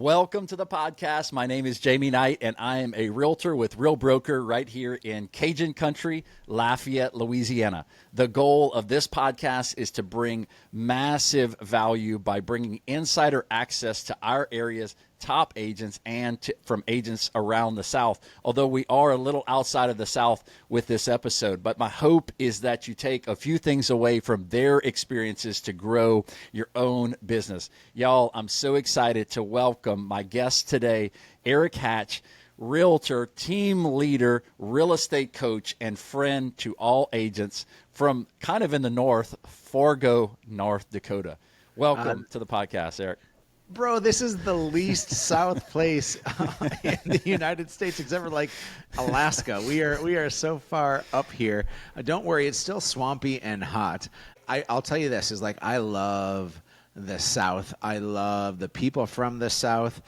Welcome to the podcast. My name is Jamie Knight, and I am a realtor with Real Broker right here in Cajun Country, Lafayette, Louisiana. The goal of this podcast is to bring massive value by bringing insider access to our area's top agents and from agents around the South, although we are a little outside of the South with this episode. But my hope is that you take a few things away from their experiences to grow your own business. Y'all, I'm so excited to welcome my guest today, Erik Hatch, realtor, team leader, real estate coach, and friend to all agents from kind of in the north, Fargo, North Dakota. Welcome to the podcast, Erik. Bro, this is the least south place in the United States, except for like Alaska. We are so far up here. Don't worry, it's still swampy and hot. I'll tell you this, is like I love the South. I love the people from the South.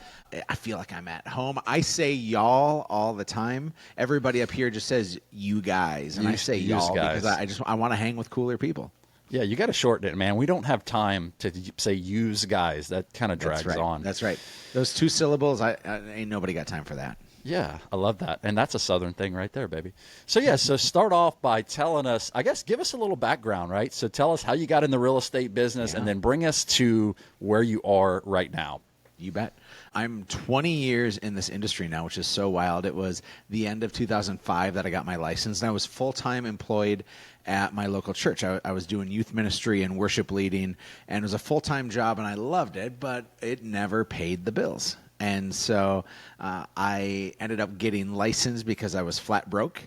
I feel like I'm at home. I say y'all all the time. Everybody up here just says you guys, and I say y'all because I want to hang with cooler people. Yeah, you got to shorten it, man. We don't have time to say use guys. That kind of drags on. That's right. Those two syllables, I ain't nobody got time for that. Yeah, I love that. And that's a Southern thing right there, baby. So, so start off by telling us, I guess, give us a little background, right? So tell us how you got in the real estate business and then bring us to where you are right now. You bet. I'm 20 years in this industry now, which is so wild. It was the end of 2005 that I got my license, and I was full-time employed at my local church. I was doing youth ministry and worship leading, and it was a full-time job, and I loved it, but it never paid the bills. And so I ended up getting licensed because I was flat broke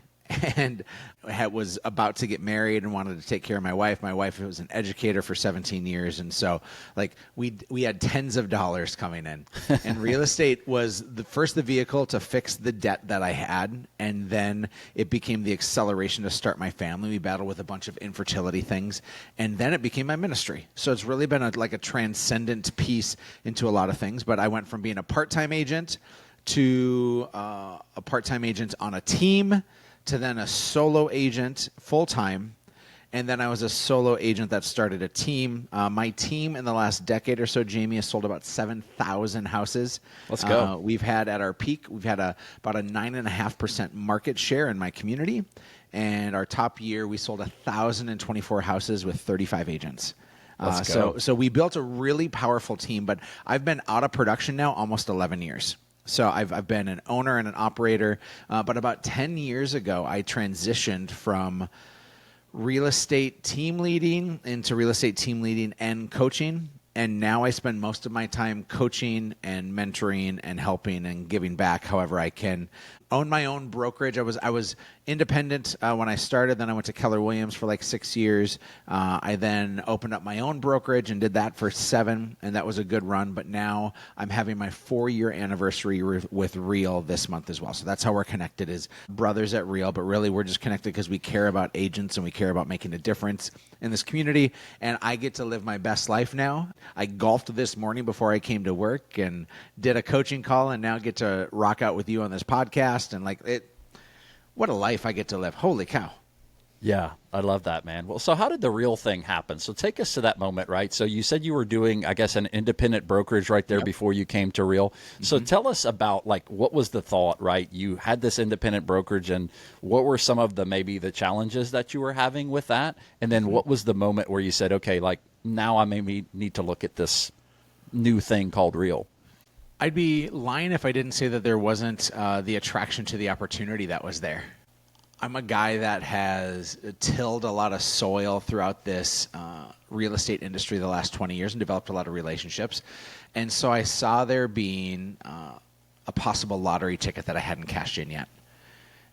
and was about to get married and wanted to take care of my wife. My wife was an educator for 17 years. And so like we had tens of dollars coming in, and real estate was the vehicle to fix the debt that I had. And then it became the acceleration to start my family. We battled with a bunch of infertility things, and then it became my ministry. So it's really been like a transcendent piece into a lot of things. But I went from being a part-time agent to a part-time agent on a team, to then a solo agent full-time, and then I was a solo agent that started a team. My team in the last decade or so, Jamie, has sold about 7,000 houses. Let's go. We've had at our peak, about a 9.5% market share in my community, and our top year, we sold 1,024 houses with 35 agents. So we built a really powerful team, but I've been out of production now almost 11 years. So I've been an owner and an operator, but about 10 years ago, I transitioned from real estate team leading into real estate team leading and coaching. And now I spend most of my time coaching and mentoring and helping and giving back however I can. Own my own brokerage. I was independent when I started. Then I went to Keller Williams for like 6 years. I then opened up my own brokerage and did that for 7, and that was a good run. But now I'm having my 4-year anniversary with Real this month as well. So that's how we're connected, is brothers at Real. But really, we're just connected because we care about agents and we care about making a difference in this community. And I get to live my best life now. I golfed this morning before I came to work and did a coaching call, and now get to rock out with you on this podcast. And what a life I get to live. Holy cow. Yeah, I love that, man. Well, so how did the Real thing happen? So take us to that moment, right? So you said you were doing, I guess, an independent brokerage right there before you came to Real. Mm-hmm. So tell us about, like, what was the thought, right? You had this independent brokerage, and what were some of maybe the challenges that you were having with that? And then what was the moment where you said, okay, like, now I maybe need to look at this new thing called Real? I'd be lying if I didn't say that there wasn't the attraction to the opportunity that was there. I'm a guy that has tilled a lot of soil throughout this real estate industry the last 20 years and developed a lot of relationships. And so I saw there being a possible lottery ticket that I hadn't cashed in yet.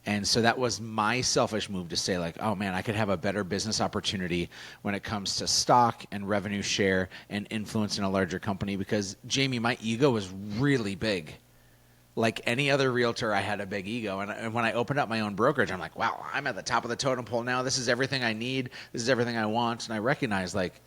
And so that was my selfish move to say, like, oh, man, I could have a better business opportunity when it comes to stock and revenue share and influence in a larger company. Because, Jamie, my ego was really big. Like any other realtor, I had a big ego. And when I opened up my own brokerage, I'm like, wow, I'm at the top of the totem pole now. This is everything I need. This is everything I want. And I recognize, like,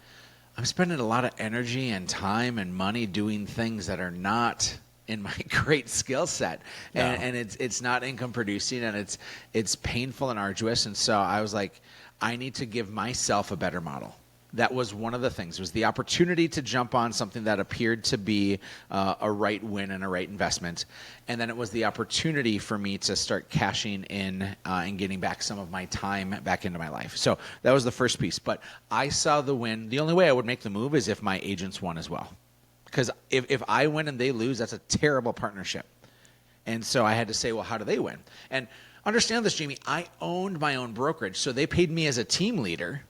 I'm spending a lot of energy and time and money doing things that are not in my great skill set, and it's not income producing, and it's painful and arduous. And so I was like, I need to give myself a better model. That was one of the things. It was the opportunity to jump on something that appeared to be a right win and a right investment. And then it was the opportunity for me to start cashing in and getting back some of my time back into my life. So that was the first piece. But I saw the win. The only way I would make the move is if my agents won as well. Because if I win and they lose, that's a terrible partnership. And so I had to say, well, how do they win? And understand this, Jamie. I owned my own brokerage. So they paid me as a team leader.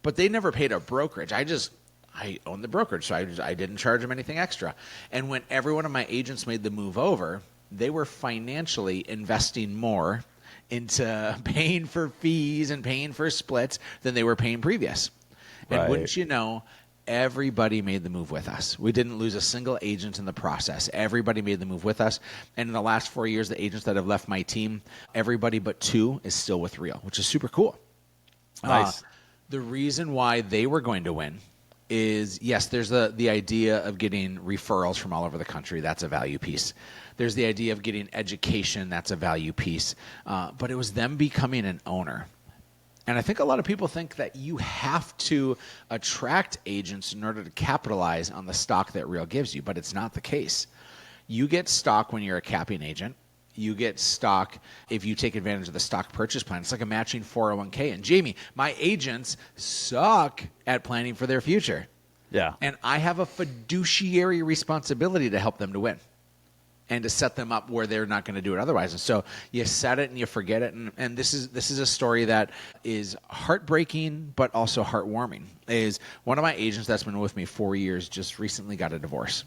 But they never paid a brokerage. I owned the brokerage, so I didn't charge them anything extra. And when every one of my agents made the move over, they were financially investing more into paying for fees and paying for splits than they were paying previous. And wouldn't you know, everybody made the move with us. We didn't lose a single agent in the process. Everybody made the move with us. And in the last 4 years, the agents that have left my team, everybody but 2 is still with Real, which is super cool. Nice. The reason why they were going to win is, yes, there's the idea of getting referrals from all over the country. That's a value piece. There's the idea of getting education. That's a value piece. But it was them becoming an owner. And I think a lot of people think that you have to attract agents in order to capitalize on the stock that Real gives you, but it's not the case. You get stock when you're a capping agent. You get stock if you take advantage of the stock purchase plan. It's like a matching 401k. And Jamie, my agents suck at planning for their future. Yeah. And I have a fiduciary responsibility to help them to win and to set them up where they're not going to do it otherwise. And so you set it and you forget it. And this is a story that is heartbreaking, but also heartwarming. Is one of my agents that's been with me 4 years just recently got a divorce.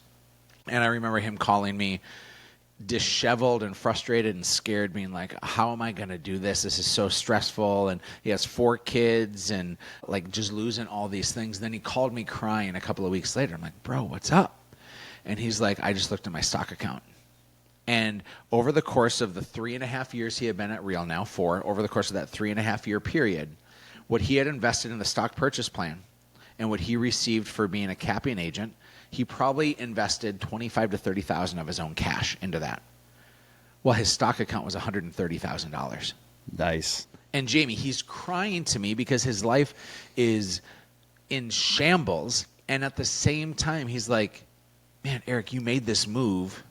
And I remember him calling me disheveled and frustrated and scared, being like, how am I going to do this? This is so stressful. And he has 4 kids and like just losing all these things. Then he called me crying a couple of weeks later. I'm like, bro, what's up? And he's like, I just looked at my stock account. And over the course of the 3.5 years he had been at Real, now 4, over the course of that 3.5 year period, what he had invested in the stock purchase plan and what he received for being a capping agent, he probably invested $25,000 to $30,000 of his own cash into that. Well, his stock account was $130,000. Nice. And Jamie, he's crying to me because his life is in shambles. And at the same time, he's like, man, Erik, you made this move.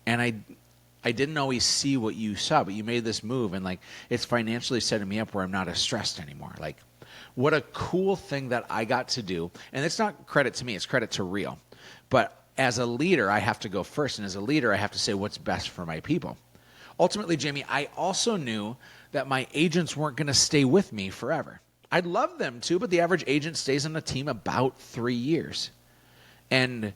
And I didn't always see what you saw, but you made this move. And like, it's financially setting me up where I'm not as stressed anymore. Like, what a cool thing that I got to do. And it's not credit to me, it's credit to Real. But as a leader, I have to go first. And as a leader, I have to say what's best for my people. Ultimately, Jamie, I also knew that my agents weren't going to stay with me forever. I'd love them to, but the average agent stays on a team about 3 years. And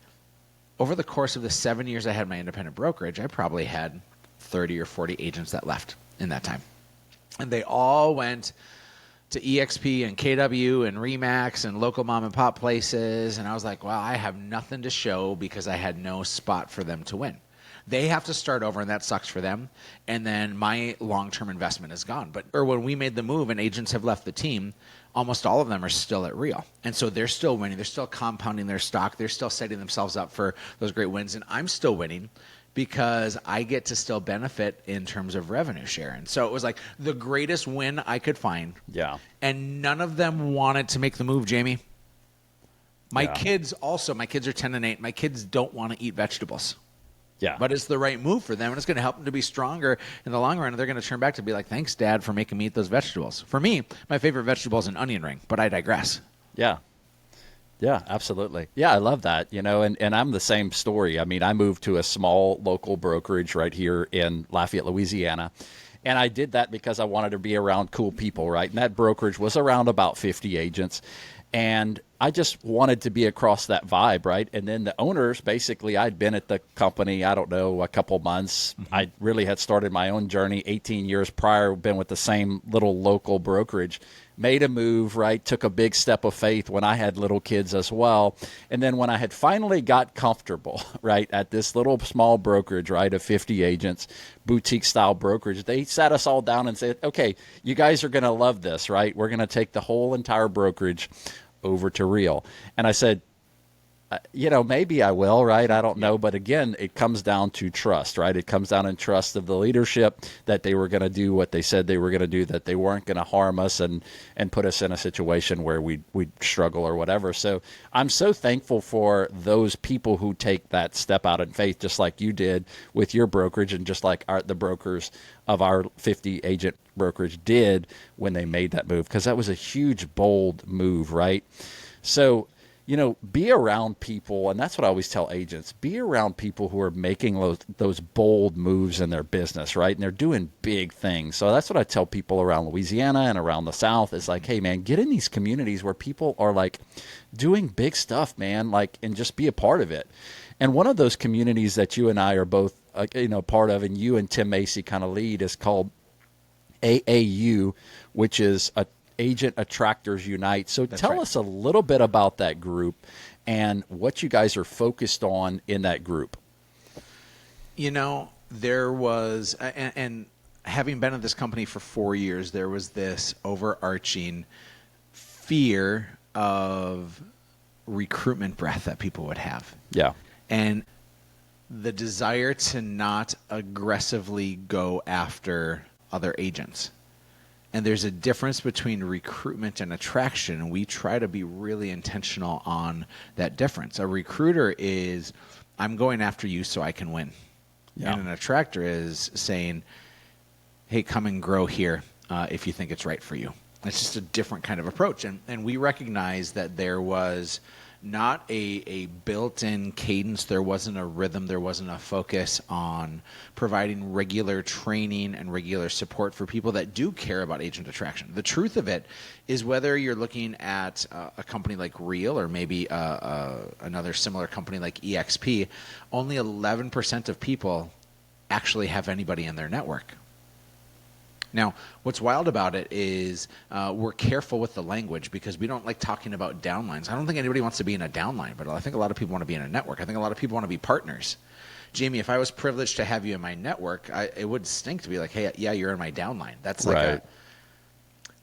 over the course of the 7 years I had my independent brokerage, I probably had 30 or 40 agents that left in that time. And they all went to EXP and KW and Remax and local mom and pop places. And I was like, well, I have nothing to show because I had no spot for them to win. They have to start over, and that sucks for them. And then my long-term investment is gone. Or when we made the move and agents have left the team, almost all of them are still at Real. And so they're still winning. They're still compounding their stock. They're still setting themselves up for those great wins. And I'm still winning because I get to still benefit in terms of revenue share. And so it was like the greatest win I could find. Yeah. And none of them wanted to make the move, Jamie. My kids are 10 and 8. My kids don't want to eat vegetables. Yeah. But it's the right move for them, and it's going to help them to be stronger in the long run. And they're going to turn back to be like, thanks, Dad, for making me eat those vegetables. For me, my favorite vegetable is an onion ring, but I digress. Yeah. Yeah, absolutely. Yeah, I love that, and I'm the same story. I mean, I moved to a small local brokerage right here in Lafayette, Louisiana, and I did that because I wanted to be around cool people, right? And that brokerage was around about 50 agents, and I just wanted to be across that vibe, right? And then the owners, basically, I'd been at the company, I don't know, a couple months. Mm-hmm. I really had started my own journey 18 years prior, been with the same little local brokerage, made a move, right? Took a big step of faith when I had little kids as well. And then when I had finally got comfortable, right, at this little small brokerage, right, of 50 agents, boutique style brokerage, they sat us all down and said, okay, you guys are going to love this, right? We're going to take the whole entire brokerage over to Real. And I said, maybe I will, right? I don't know. But again, it comes down to trust, right? It comes down to trust of the leadership that they were going to do what they said they were going to do, that they weren't going to harm us and put us in a situation where we'd struggle or whatever. So I'm so thankful for those people who take that step out in faith, just like you did with your brokerage and just like the brokers of our 50 agent brokerage did when they made that move, because that was a huge, bold move, right? So, be around people, and that's what I always tell agents, be around people who are making those bold moves in their business, right? And they're doing big things. So that's what I tell people around Louisiana and around the South is like, hey, man, get in these communities where people are like doing big stuff, man, like, and just be a part of it. And one of those communities that you and I are both, part of, and you and Tim Macy kind of lead, is called AAU, which is Agent Attractors Unite. So tell us a little bit about that group and what you guys are focused on in that group. There was, and having been at this company for 4 years, there was this overarching fear of recruitment breath that people would have. Yeah. And the desire to not aggressively go after other agents. And there's a difference between recruitment and attraction, and we try to be really intentional on that difference. A recruiter is, I'm going after you so I can win. Yeah. And an attractor is saying, hey, come and grow here if you think it's right for you. It's just a different kind of approach. And we recognize that there was not a built-in cadence. There wasn't a rhythm. There wasn't a focus on providing regular training and regular support for people that do care about agent attraction. The truth of it is, whether you're looking at a company like Real or maybe another similar company like EXP, only 11% of people actually have anybody in their network. Now, what's wild about it is we're careful with the language because we don't like talking about downlines. I don't think anybody wants to be in a downline, but I think a lot of people want to be in a network. I think a lot of people want to be partners. Jamie, if I was privileged to have you in my network, it would stink to be like, hey, yeah, you're in my downline. That's like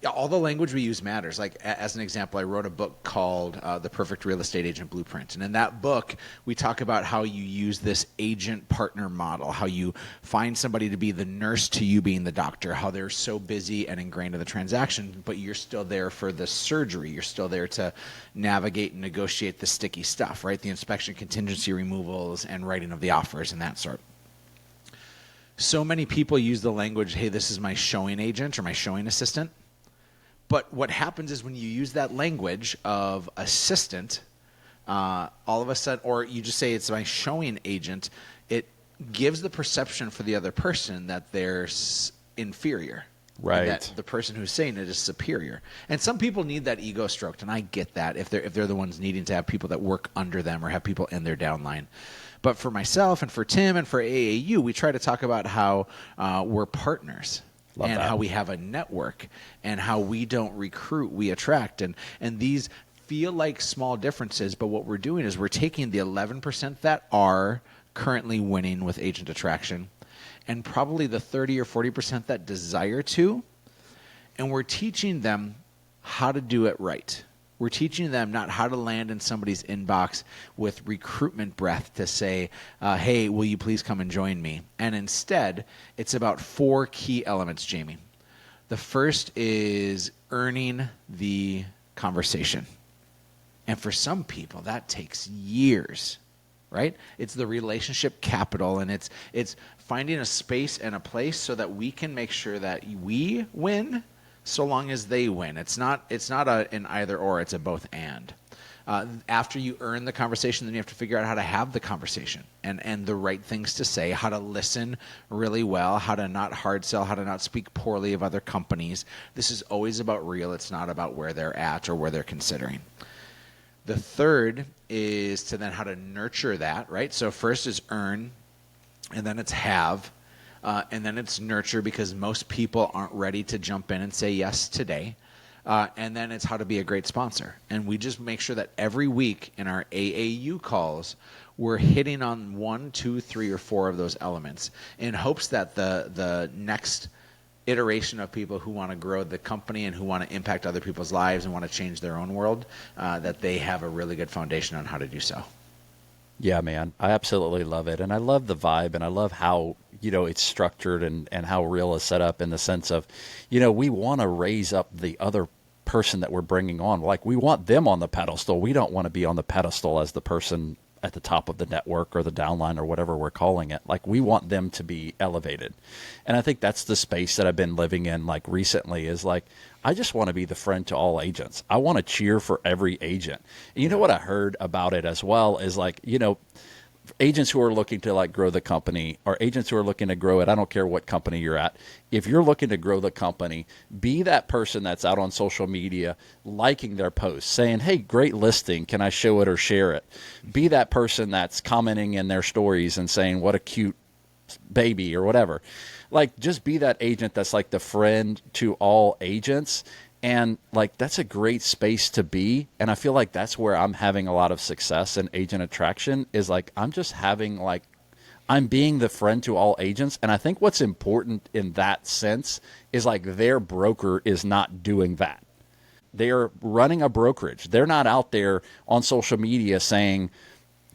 all the language we use matters. Like, as an example, I wrote a book called The Perfect Real Estate Agent Blueprint. And in that book, we talk about how you use this agent partner model, how you find somebody to be the nurse to you being the doctor, how they're so busy and ingrained in the transaction, but you're still there for the surgery. You're still there to navigate and negotiate the sticky stuff, right? The inspection, contingency removals, and writing of the offers and that sort. So many people use the language, hey, this is my showing agent or my showing assistant. But what happens is when you use that language of assistant, all of a sudden, or you just say it's my showing agent, it gives the perception for the other person that they're inferior. Right. That the person who's saying it is superior. And some people need that ego stroked, and I get that if they're the ones needing to have people that work under them or have people in their downline. But for myself and for Tim and for AAU, we try to talk about how we're partners. Love and that. How we have a network and how we don't recruit, we attract. And these feel like small differences, but what we're doing is we're taking the 11% that are currently winning with agent attraction and probably the 30 or 40% that desire to, and we're teaching them how to do it right. We're teaching them not how to land in somebody's inbox with recruitment breath to say, hey, will you please come and join me? And instead, it's about 4 key elements, Jamie. The first is earning the conversation. And for some people, that takes years, right? It's the relationship capital, and it's finding a space and a place so that we can make sure that we win so long as they win. It's not an either or, it's a both and. After you earn the conversation, then you have to figure out how to have the conversation and the right things to say, how to listen really well, how to not hard sell, how to not speak poorly of other companies. This is always about real. It's not about where they're at or where they're considering. The third is to then how to nurture that, right? So first is earn, and then it's have. And then it's nurture, because most people aren't ready to jump in and say yes today. And then it's how to be a great sponsor. And we just make sure that every week in our AAU calls, we're hitting on 1, 2, 3, or 4 of those elements in hopes that the next iteration of people who want to grow the company and who want to impact other people's lives and want to change their own world, that they have a really good foundation on how to do so. Yeah, man, I absolutely love it. And I love the vibe, and I love how, it's structured and how Real is set up in the sense of, we want to raise up the other person that we're bringing on. Like, we want them on the pedestal. We don't want to be on the pedestal as the person at the top of the network or the downline or whatever we're calling it. Like, we want them to be elevated. And I think that's the space that I've been living in, like, recently, is like, I just want to be the friend to all agents. I want to cheer for every agent. And you know what I heard about it as well is, like, agents who are looking to, like, grow the company, or agents who are looking to grow it, I don't care what company you're at. If you're looking to grow the company, be that person that's out on social media liking their posts, saying, hey, great listing, can I show it or share it? Be that person that's commenting in their stories and saying, what a cute baby or whatever. Like, just be that agent that's like the friend to all agents. And, like, that's a great space to be. And I feel like that's where I'm having a lot of success in agent attraction, is like, I'm just having, like, I'm being the friend to all agents. And I think what's important in that sense is, like, their broker is not doing that. They're running a brokerage. They're not out there on social media saying,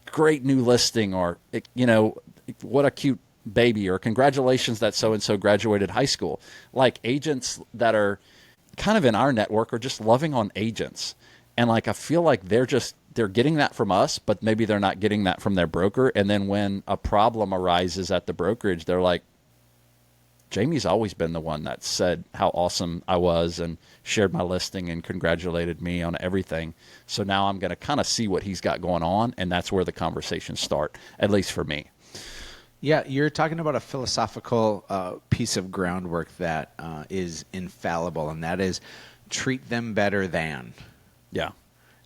great new listing, or, what a cute baby, or congratulations that so-and-so graduated high school. Like, agents that are kind of in our network are just loving on agents. And, like, I feel like they're getting that from us, but maybe they're not getting that from their broker. And then when a problem arises at the brokerage, they're like, Jamie's always been the one that said how awesome I was and shared my listing and congratulated me on everything. So now I'm going to kind of see what he's got going on. And that's where the conversations start, at least for me. Yeah, you're talking about a philosophical piece of groundwork that is infallible, and that is treat them better than. Yeah.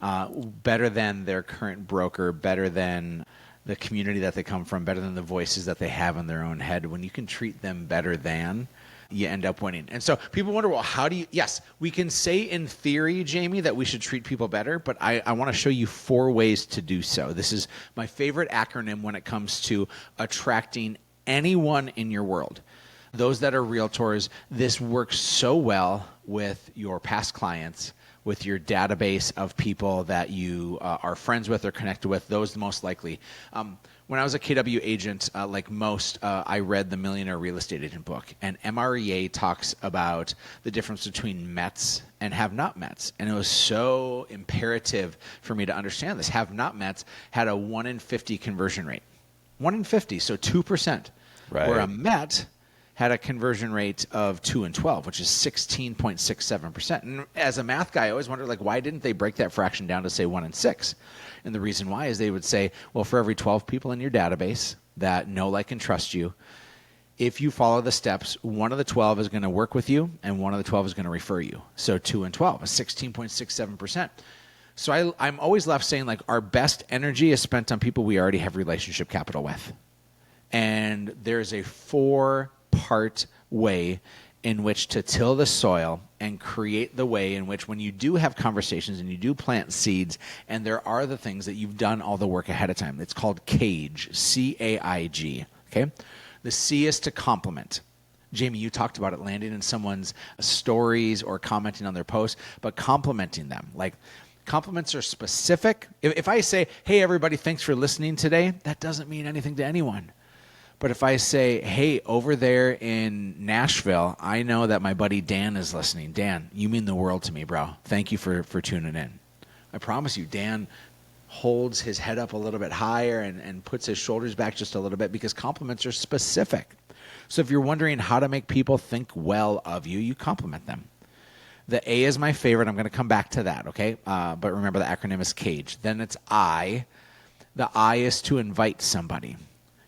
Better than their current broker, better than the community that they come from, better than the voices that they have in their own head. When you can treat them better than, you end up winning. And so people wonder, well, how do you, yes, we can say in theory, Jamie, that we should treat people better, but I want to show you 4 ways to do so. This is my favorite acronym when it comes to attracting anyone in your world. Those that are realtors, this works so well with your past clients, with your database of people that you are friends with or connected with, those most likely. When I was a KW agent, like most, I read the Millionaire Real Estate Agent book, and MREA talks about the difference between METs and have-not METs, and it was so imperative for me to understand this. Have-not METs had a 1 in 50 conversion rate. 1 in 50, so 2%. Right. Where a MET had a conversion rate of 2 in 12, which is 16.67%. And as a math guy, I always wondered, like, why didn't they break that fraction down to, say, 1 in 6? And the reason why is they would say, well, for every 12 people in your database that know, like, and trust you, if you follow the steps, 1 of the 12 is going to work with you, and 1 of the 12 is going to refer you. So 2 and 12 is 16.67%. So I'm always left saying, like, our best energy is spent on people we already have relationship capital with. And there's a 4-part way in which to till the soil and create the way in which, when you do have conversations and you do plant seeds, and there are the things that you've done all the work ahead of time. It's called CAIG, C-A-I-G, okay? The C is to compliment. Jamie, you talked about it, landing in someone's stories or commenting on their posts, but complimenting them. Like, compliments are specific. If I say, hey, everybody, thanks for listening today, that doesn't mean anything to anyone. But if I say, hey, over there in Nashville, I know that my buddy Dan is listening. Dan, you mean the world to me, bro. Thank you for tuning in. I promise you, Dan holds his head up a little bit higher and puts his shoulders back just a little bit, because compliments are specific. So if you're wondering how to make people think well of you, you compliment them. The A is my favorite. I'm going to come back to that, okay? But remember, the acronym is CAGE. Then it's I. The I is to invite somebody.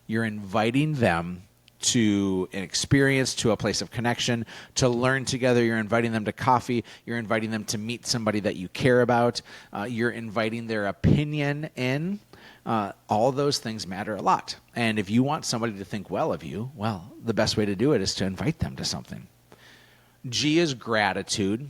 You're inviting them to an experience, to a place of connection, to learn together. You're inviting them to coffee. You're inviting them to meet somebody that you care about. You're inviting their opinion in. All those things matter a lot. And if you want somebody to think well of you, well, the best way to do it is to invite them to something. G is gratitude.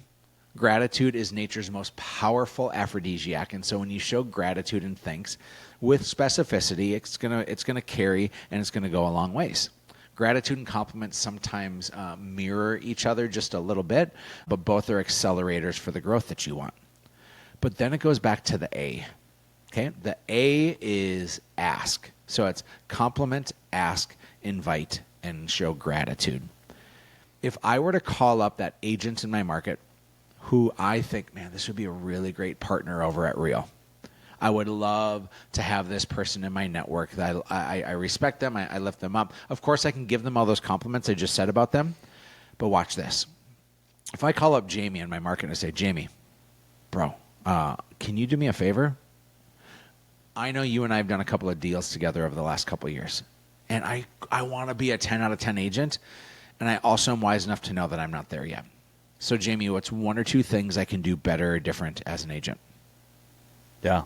Gratitude is nature's most powerful aphrodisiac. And so when you show gratitude and thanks with specificity, it's gonna carry, and it's gonna go a long ways. Gratitude and compliment sometimes mirror each other just a little bit, but both are accelerators for the growth that you want. But then it goes back to the A. Okay? The A is ask. So it's compliment, ask, invite, and show gratitude. If I were to call up that agent in my market who I think, man, this would be a really great partner over at Real. I would love to have this person in my network. That I respect them. I lift them up. Of course, I can give them all those compliments I just said about them. But watch this. If I call up Jamie in my market and I say, Jamie, bro, can you do me a favor? I know you and I have done a couple of deals together over the last couple of years. And I want to be a 10 out of 10 agent. And I also am wise enough to know that I'm not there yet. So, Jamie, what's one or two things I can do better or different as an agent? Yeah.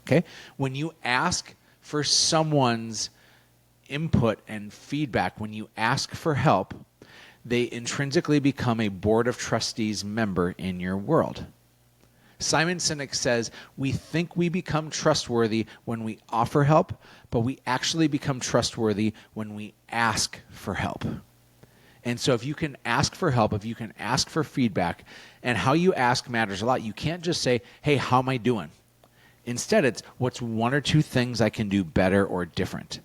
Okay? When you ask for someone's input and feedback, when you ask for help, they intrinsically become a board of trustees member in your world. Simon Sinek says, we think we become trustworthy when we offer help, but we actually become trustworthy when we ask for help. And so if you can ask for help, if you can ask for feedback, and how you ask matters a lot. You can't just say, hey, how am I doing? Instead, it's what's one or two things I can do better or different.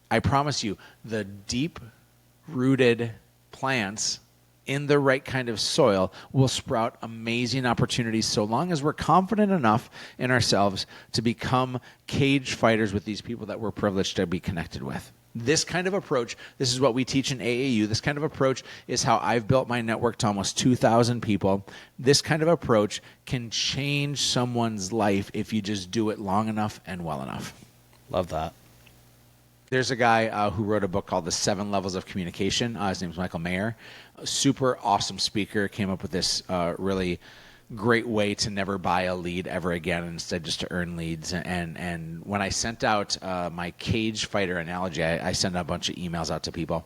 I promise you, the deep-rooted plants in the right kind of soil will sprout amazing opportunities so long as we're confident enough in ourselves to become cage fighters with these people that we're privileged to be connected with. This kind of approach, this is what we teach in AAU. This kind of approach is how I've built my network to almost 2,000 people. This kind of approach can change someone's life if you just do it long enough and well enough. Love that. There's a guy who wrote a book called The 7 Levels of Communication. His name's Michael Mayer. A super awesome speaker. Came up with this really great way to never buy a lead ever again, and instead just to earn leads. And when I sent out my cage fighter analogy, I sent a bunch of emails out to people.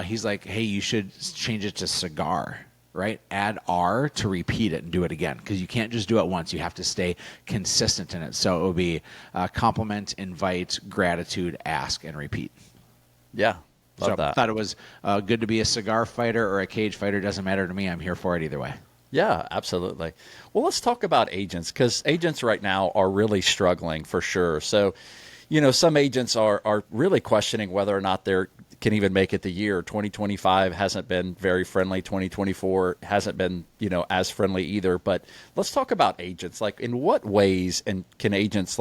He's like, hey, you should change it to cigar, right? Add R to repeat it and do it again, because you can't just do it once. You have to stay consistent in it. So it would be compliment, invite, gratitude, ask, and repeat. Yeah, love that. I thought it was good to be a cigar fighter or a cage fighter. Doesn't matter to me. I'm here for it either way. Yeah, absolutely. Well, let's talk about agents, because agents right now are really struggling for sure. So, some agents are really questioning whether or not they can even make it the year. 2025 hasn't been very friendly. 2024 hasn't been, as friendly either. But let's talk about agents. Like, in what ways can agents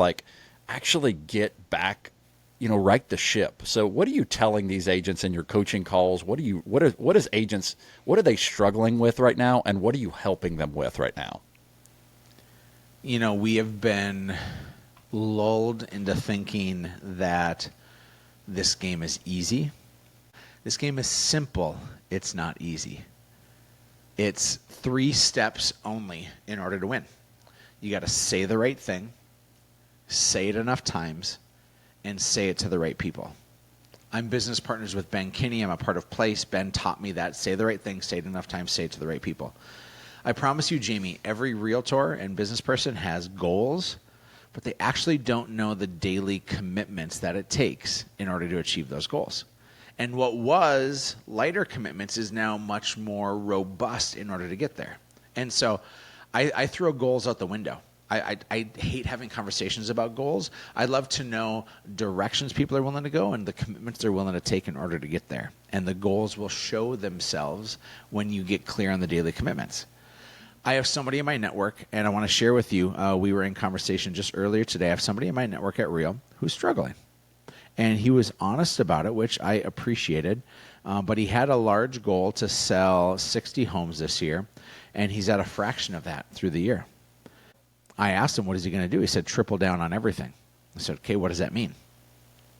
actually get back, right the ship? So what are you telling these agents in your coaching calls? What are they struggling with right now, and what are you helping them with right now? We have been lulled into thinking that this game is easy. This game is simple. It's not easy. It's 3 steps only in order to win. You got to say the right thing, say it enough times, and say it to the right people. I'm business partners with Ben Kinney. I'm a part of Place. Ben taught me that. Say the right thing, say it enough times, say it to the right people. I promise you, Jamie, every realtor and business person has goals, but they actually don't know the daily commitments that it takes in order to achieve those goals. And what was lighter commitments is now much more robust in order to get there. And so I throw goals out the window. I hate having conversations about goals. I love to know directions people are willing to go and the commitments they're willing to take in order to get there. And the goals will show themselves when you get clear on the daily commitments. I have somebody in my network, and I want to share with you, we were in conversation just earlier today. I have somebody in my network at Real who's struggling. And he was honest about it, which I appreciated. But he had a large goal to sell 60 homes this year, and he's at a fraction of that through the year. I asked him, what is he going to do? He said, triple down on everything. I said, okay, what does that mean?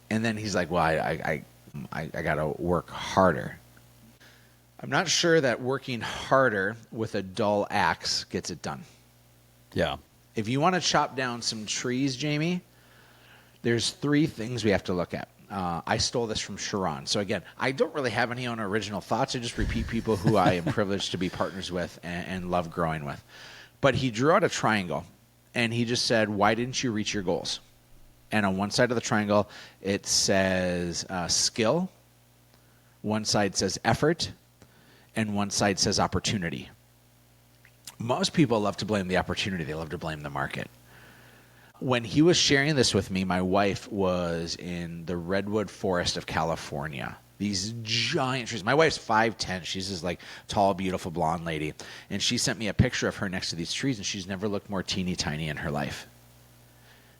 And then he's like, well, I got to work harder. I'm not sure that working harder with a dull axe gets it done. Yeah. If you want to chop down some trees, Jamie, there's 3 things we have to look at. I stole this from Sharon. So again, I don't really have any own original thoughts. I just repeat people who I am privileged to be partners with and love growing with. But he drew out a triangle. And he just said, why didn't you reach your goals? And on one side of the triangle, it says skill, one side says effort, and one side says opportunity. Most people love to blame the opportunity. They love to blame the market. When he was sharing this with me, my wife was in the redwood forest of California. These giant trees. My wife's 5'10". She's this like tall, beautiful blonde lady. And she sent me a picture of her next to these trees, and she's never looked more teeny tiny in her life.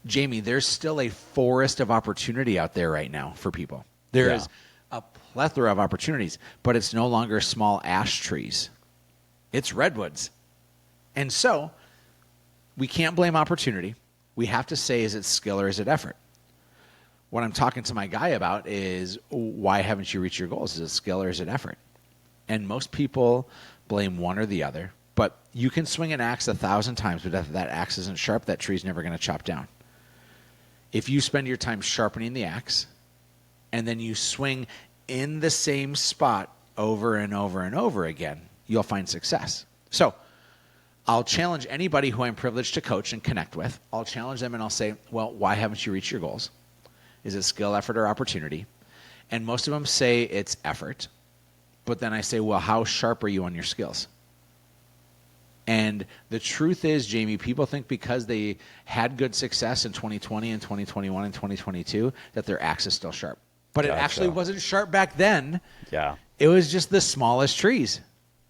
Jamie, there's still a forest of opportunity out there right now for people. There is a plethora of opportunities, but it's no longer small ash trees. It's redwoods. And so we can't blame opportunity. We have to say, is it skill or is it effort? What I'm talking to my guy about is, why haven't you reached your goals? Is it skill or is it effort? And most people blame one or the other. But you can swing an axe 1,000 times, but if that axe isn't sharp, that tree's never going to chop down. If you spend your time sharpening the axe, and then you swing in the same spot over and over and over again, you'll find success. So I'll challenge anybody who I'm privileged to coach and connect with. I'll challenge them and I'll say, well, why haven't you reached your goals? Is it skill, effort, or opportunity? And most of them say it's effort. But then I say, well, how sharp are you on your skills? And the truth is, Jamie, people think because they had good success in 2020 and 2021 and 2022 that their axe is still sharp. But it actually wasn't sharp back then. Yeah. It was just the smallest trees.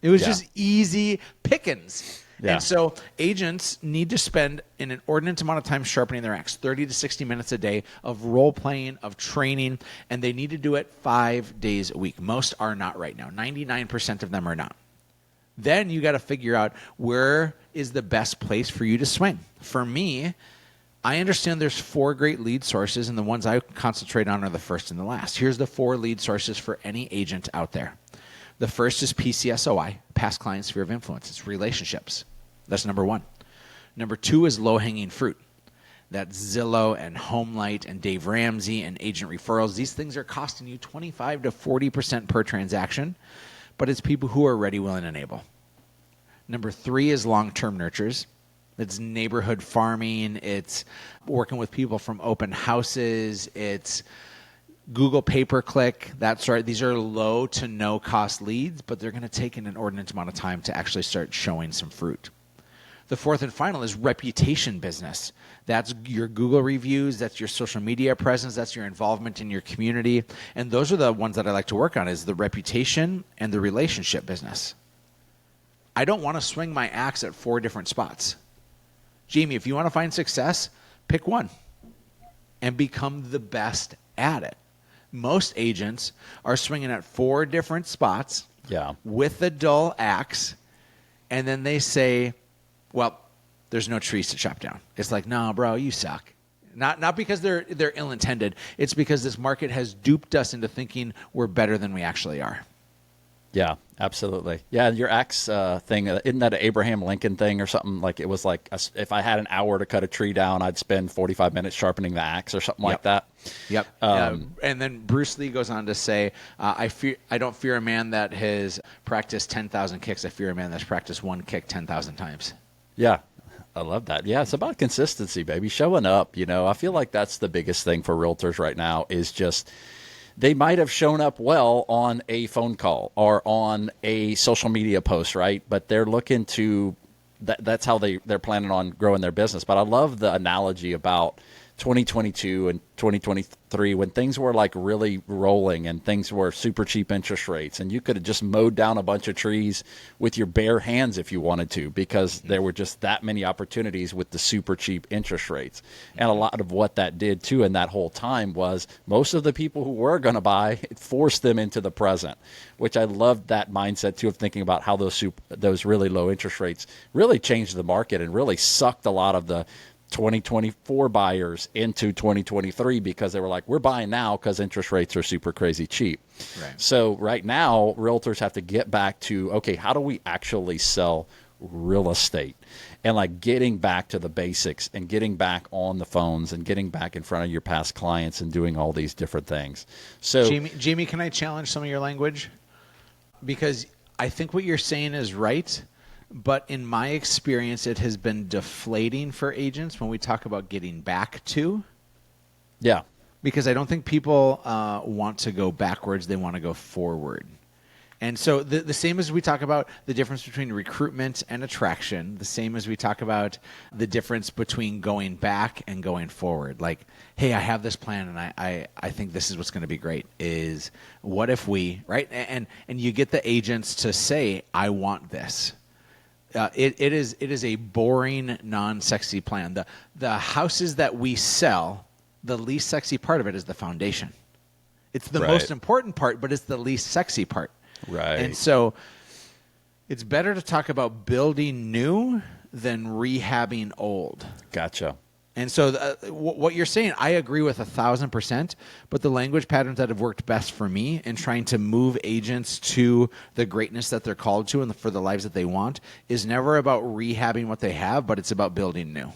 It was just easy pickings. Yeah. And so agents need to spend an inordinate amount of time sharpening their axe, 30 to 60 minutes a day of role-playing, of training, and they need to do it 5 days a week. Most are not right now. 99% of them are not. Then you got to figure out where is the best place for you to swing. For me, I understand there's 4 great lead sources, and the ones I concentrate on are the first and the last. Here's the 4 lead sources for any agent out there. The first is PCSOI, past client sphere of influence. It's relationships. That's number 1. Number 2 is low-hanging fruit. That's Zillow and HomeLight and Dave Ramsey and agent referrals. These things are costing you 25 to 40% per transaction, but it's people who are ready, willing, and able. Number 3 is long-term nurtures. It's neighborhood farming. It's working with people from open houses. It's Google pay-per-click. That's right. These are low to no cost leads, but they're going to take an inordinate amount of time to actually start showing some fruit. The 4th and final is reputation business. That's your Google reviews. That's your social media presence. That's your involvement in your community. And those are the ones that I like to work on, is the reputation and the relationship business. I don't want to swing my axe at 4 different spots. Jamie, if you want to find success, pick one and become the best at it. Most agents are swinging at 4 different spots with a dull axe, and then they say, well, there's no trees to chop down. It's like, no, bro, you suck. Not because they're ill-intended. It's because this market has duped us into thinking we're better than we actually are. Yeah, absolutely. Yeah, your axe thing, isn't that an Abraham Lincoln thing or something? Like it was like, if I had an hour to cut a tree down, I'd spend 45 minutes sharpening the axe or something like that. Yep. And then Bruce Lee goes on to say, I don't fear a man that has practiced 10,000 kicks. I fear a man that's practiced one kick 10,000 times. Yeah. I love that. Yeah, it's about consistency, baby. Showing up, I feel like that's the biggest thing for realtors right now is just, they might have shown up well on a phone call or on a social media post, right? But they're looking to, that's how they're planning on growing their business. But I love the analogy about 2022 and 2023 when things were like really rolling and things were super cheap interest rates, and you could have just mowed down a bunch of trees with your bare hands if you wanted to, because there were just that many opportunities with the super cheap interest rates. And a lot of what that did too in that whole time was most of the people who were going to buy, it forced them into the present, which I loved that mindset too, of thinking about how those really low interest rates really changed the market and really sucked a lot of the 2024 buyers into 2023 because they were like, we're buying now because interest rates are super crazy cheap. Right. So right now, realtors have to get back to, okay, how do we actually sell real estate? And like getting back to the basics and getting back on the phones and getting back in front of your past clients and doing all these different things. So Jamie, can I challenge some of your language? Because I think what you're saying is right. But in my experience, it has been deflating for agents when we talk about getting back to. Yeah. because I don't think people want to go backwards. They want to go forward. And so the same as we talk about the difference between recruitment and attraction, the same as we talk about the difference between going back and going forward. Like, hey, I have this plan and I think this is what's going to be great, is what if we, right? And you get the agents to say, I want this. It is a boring, non-sexy plan. The houses that we sell, the least sexy part of it is the foundation. It's the most important part, but it's the least sexy part. Right. And so it's better to talk about building new than rehabbing old. Gotcha. And so what you're saying, I agree with 1,000%, but the language patterns that have worked best for me in trying to move agents to the greatness that they're called to and for the lives that they want is never about rehabbing what they have, but it's about building new.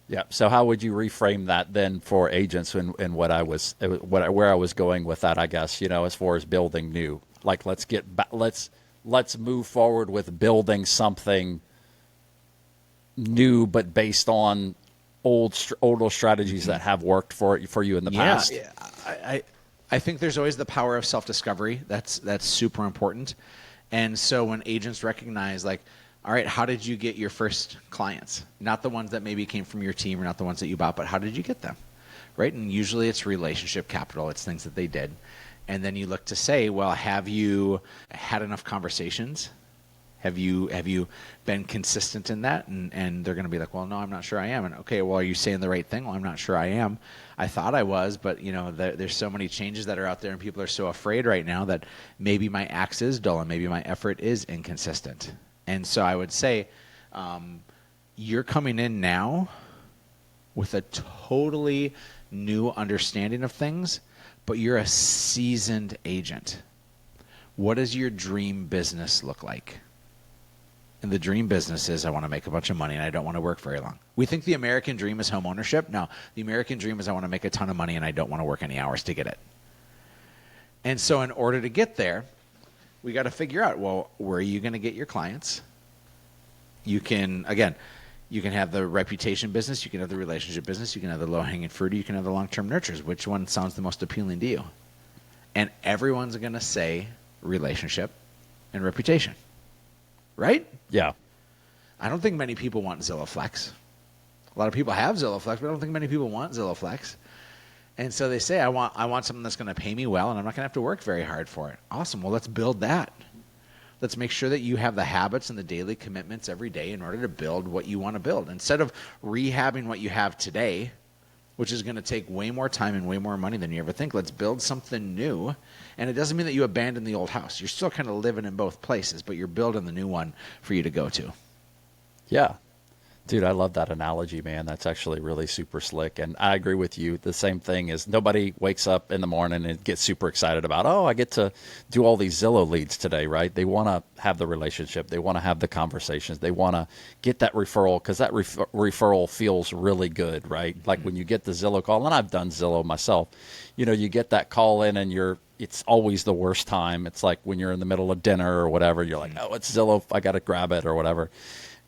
Yeah. So how would you reframe that then for agents and where I was going with that, I guess, as far as building new? Like, let's move forward with building something new, but based on older strategies that have worked for you in the past. Yeah, I think there's always the power of self-discovery. That's super important. And so when agents recognize, like, all right, how did you get your first clients? Not the ones that maybe came from your team or not the ones that you bought, but how did you get them? Right? And usually it's relationship capital. It's things that they did. And then you look to say, well, have you had enough conversations? Have you been consistent in that? And they're going to be like, well, no, I'm not sure I am. And okay, well, are you saying the right thing? Well, I'm not sure I am. I thought I was, but there's so many changes that are out there, and people are so afraid right now that maybe my axe is dull and maybe my effort is inconsistent. And so I would say, you're coming in now with a totally new understanding of things, but you're a seasoned agent. What does your dream business look like? And the dream business is, I want to make a bunch of money and I don't want to work very long. We think the American dream is home ownership. No, the American dream is I want to make a ton of money and I don't want to work any hours to get it. And so in order to get there, we got to figure out, well, where are you going to get your clients? You can have the reputation business, you can have the relationship business, you can have the low-hanging fruit, you can have the long-term nurtures. Which one sounds the most appealing to you? And everyone's going to say relationship and reputation. Right? Yeah. I don't think many people want Zillow Flex. A lot of people have Zillow Flex, but I don't think many people want Zillow Flex. And so they say, I want something that's going to pay me well, and I'm not going to have to work very hard for it. Awesome. Well, let's build that. Let's make sure that you have the habits and the daily commitments every day in order to build what you want to build. Instead of rehabbing what you have today, which is going to take way more time and way more money than you ever think, let's build something new. And it doesn't mean that you abandon the old house. You're still kind of living in both places, but you're building the new one for you to go to. Yeah. Dude, I love that analogy, man. That's actually really super slick. And I agree with you. The same thing is nobody wakes up in the morning and gets super excited about, oh, I get to do all these Zillow leads today, right? They want to have the relationship. They want to have the conversations. They want to get that referral because that referral feels really good, right? Like when you get the Zillow call, and I've done Zillow myself, you get that call in and it's always the worst time. It's like when you're in the middle of dinner or whatever, you're like, oh, it's Zillow. I got to grab it or whatever.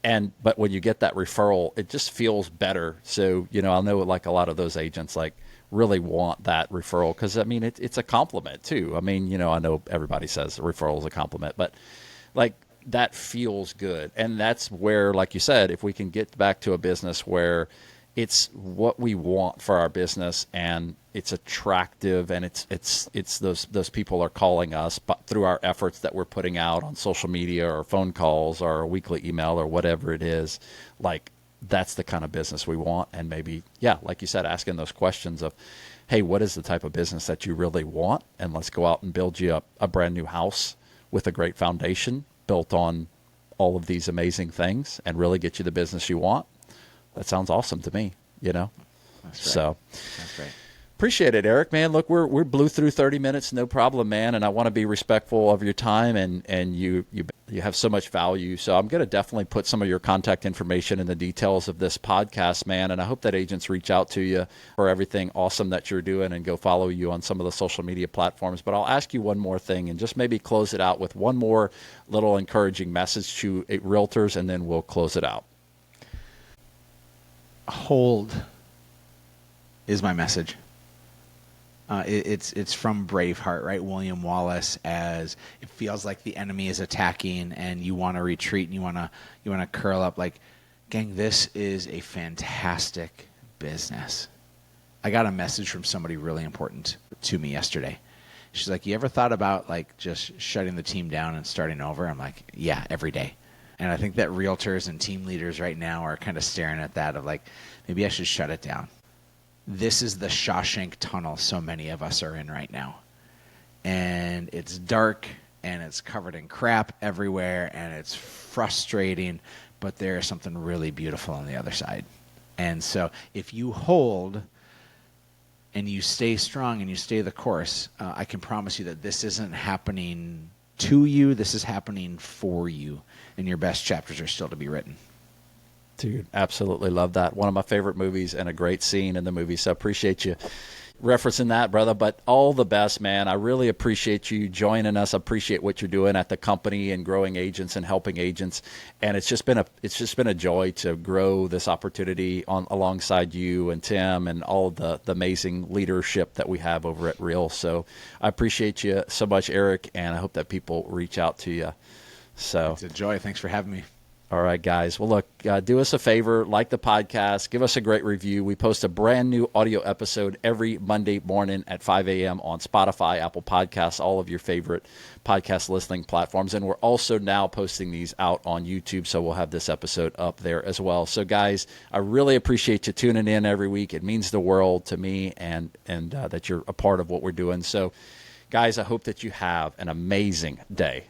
But when you get that referral, it just feels better. So, I know like a lot of those agents like really want that referral because, I mean, it's a compliment too. I mean, I know everybody says a referral is a compliment, but like that feels good. And that's where, like you said, if we can get back to a business where it's what we want for our business and it's attractive and it's those people are calling us through our efforts that we're putting out on social media or phone calls or a weekly email or whatever it is, like that's the kind of business we want. And maybe, yeah, like you said, asking those questions of, hey, what is the type of business that you really want? And let's go out and build you a brand new house with a great foundation built on all of these amazing things and really get you the business you want. That sounds awesome to me, That's right. So that's right. Appreciate it, Eric, man. Look, we're blew through 30 minutes, no problem, man. And I want to be respectful of your time and you have so much value. So I'm going to definitely put some of your contact information in the details of this podcast, man. And I hope that agents reach out to you for everything awesome that you're doing and go follow you on some of the social media platforms. But I'll ask you one more thing and just maybe close it out with one more little encouraging message to realtors, and then we'll close it out. Hold is my message. It's from Braveheart, right? William Wallace, as it feels like the enemy is attacking and you want to retreat and you want to curl up. Like, gang, this is a fantastic business. I got a message from somebody really important to me yesterday. She's like, you ever thought about like just shutting the team down and starting over? I'm like, yeah, every day. And I think that realtors and team leaders right now are kind of staring at that of like, maybe I should shut it down. This is the Shawshank tunnel so many of us are in right now. And it's dark and it's covered in crap everywhere and it's frustrating, but there is something really beautiful on the other side. And so if you hold and you stay strong and you stay the course, I can promise you that this isn't happening to you. This is happening for you. And your best chapters are still to be written. Dude, absolutely love that. One of my favorite movies and a great scene in the movie. So appreciate you referencing that, brother. But all the best, man. I really appreciate you joining us. I appreciate what you're doing at the company and growing agents and helping agents. And it's just been a joy to grow this opportunity alongside you and Tim and all of the amazing leadership that we have over at Real. So I appreciate you so much, Erik, and I hope that people reach out to you. So it's a joy. Thanks for having me. All right, guys. Well, look, do us a favor, like the podcast, give us a great review. We post a brand new audio episode every Monday morning at 5 a.m. on Spotify, Apple Podcasts, all of your favorite podcast listening platforms. And we're also now posting these out on YouTube, so we'll have this episode up there as well. So, guys, I really appreciate you tuning in every week. It means the world to me and that you're a part of what we're doing. So, guys, I hope that you have an amazing day.